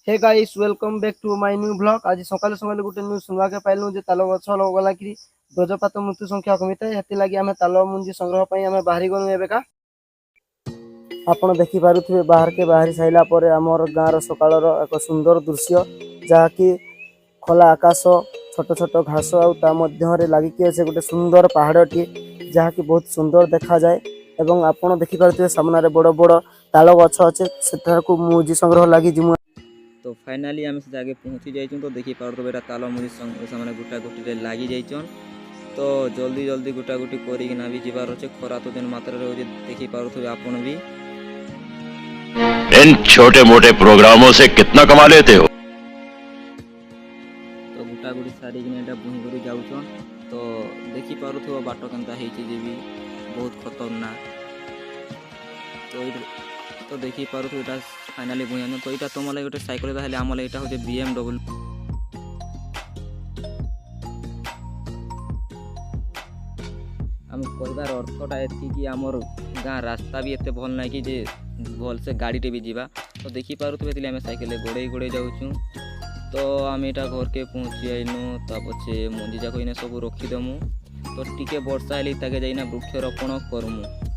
Hey guys welcome back to my new blog. आज सकाल सकाल गोटे न्यूज सुनवा के पाइलु जे ताल गछ गला कि गजपात मृत्यु संख्या कमिता हेति लागि आमे ताल मुंजी संग्रह पई आमे बाहरी गनु एबेका। आपण देखि पारुथिबे बाहर के बाहरी साइला परे हमर गाँर सकाळर एक सुंदर दृश्य जहा कि खोला आकाश छोट छोट घास आ ता मध्य रे लागि कि से गोटे सुंदर पहाड़टी जहा कि बहुत सुंदर देखा जाए एवं आपण देखि पारुथिबे सामने रे बड़ बड़ ताल गछ अछि सेठार को मुजी संग्रह लागि जिमु। तो फाइनाली आम से जगह पहुँची जाइछन। तो देखी पार बेटा ताल मुझे से गुटा गुटी लगी जाइछन। तो जल्दी जल्दी गुटा गुटी करना भी जीवार अच्छे। खरा तो दिन मात्रा रे देखी पारे आपन भी इन छोटे मोटे प्रोग्रामों से कितना कमा लेते हो। तो गुटा गुटी सारी बुही कर जाऊन। तो देखी पारे बाट केन्ता भी बहुत खतरनाक। तो देखी पारे यहाँ फाइनाली बुझान। तो यहाँ तुम लगे गोटे सैकल आम लगे यहाँ हूँ BMW। आम कहबार अर्थटा एति आमर गाँ रास्ता भी एत भल ना कि भल से गाड़ी भी जावा। तो देखी पारे आम सैकेल गोड़े गोड़े जाऊँ। तो आम यहाँ घर के पहुँची आईनु। पछे मंजी जाक सब रखीदेमु। तो टिके वर्षा हेल्ले ताके जाइना वृक्षरोपण करमु।